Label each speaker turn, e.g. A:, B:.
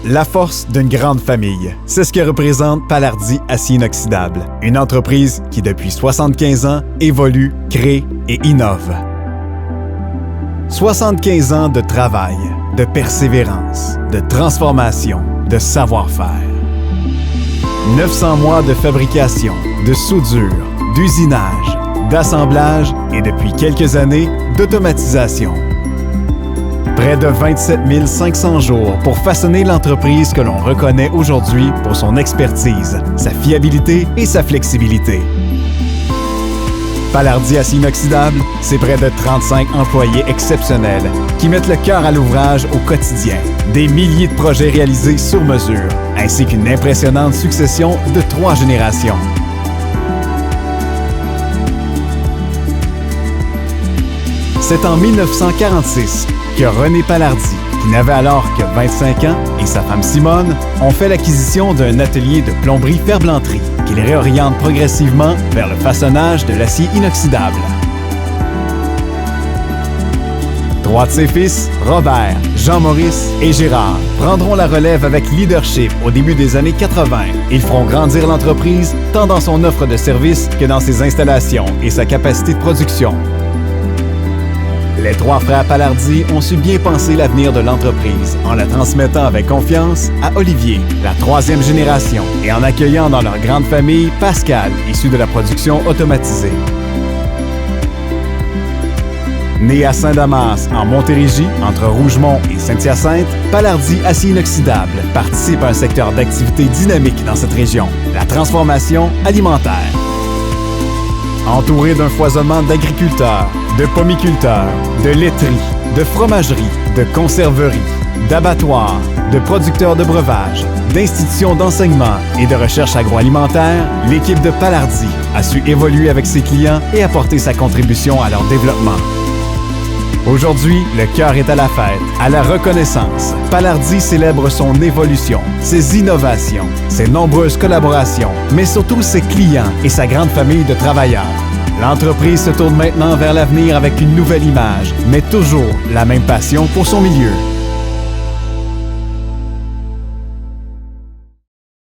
A: La force d'une grande famille, c'est ce que représente Palardy Acier Inoxydable, une entreprise qui, depuis 75 ans, évolue, crée et innove. 75 ans de travail, de persévérance, de transformation, de savoir-faire. 900 mois de fabrication, de soudure, d'usinage, d'assemblage et depuis quelques années, d'automatisation. Près de 27 500 jours pour façonner l'entreprise que l'on reconnaît aujourd'hui pour son expertise, sa fiabilité et sa flexibilité. Palardy Acier Inoxydable, c'est près de 35 employés exceptionnels qui mettent le cœur à l'ouvrage au quotidien. Des milliers de projets réalisés sur mesure, ainsi qu'une impressionnante succession de 3 générations. C'est en 1946 que René Palardy, qui n'avait alors que 25 ans, et sa femme Simone ont fait l'acquisition d'un atelier de plomberie ferblanterie qui les réoriente progressivement vers le façonnage de l'acier inoxydable. 3 de ses fils, Robert, Jean-Maurice et Gérard, prendront la relève avec leadership au début des années 80. Ils feront grandir l'entreprise tant dans son offre de services que dans ses installations et sa capacité de production. Les 3 frères Palardy ont su bien penser l'avenir de l'entreprise en la transmettant avec confiance à Olivier, la 3e génération, et en accueillant dans leur grande famille Pascal, issu de la production automatisée. Né à Saint-Damas, en Montérégie, entre Rougemont et Saint-Hyacinthe, Palardy Acier Inoxydable participe à un secteur d'activité dynamique dans cette région, la transformation alimentaire. Entouré d'un foisonnement d'agriculteurs, de pomiculteurs, de laiteries, de fromageries, de conserveries, d'abattoirs, de producteurs de breuvages, d'institutions d'enseignement et de recherche agroalimentaire, l'équipe de Palardy a su évoluer avec ses clients et apporter sa contribution à leur développement. Aujourd'hui, le cœur est à la fête, à la reconnaissance. Palardy célèbre son évolution, ses innovations, ses nombreuses collaborations, mais surtout ses clients et sa grande famille de travailleurs. L'entreprise se tourne maintenant vers l'avenir avec une nouvelle image, mais toujours la même passion pour son milieu.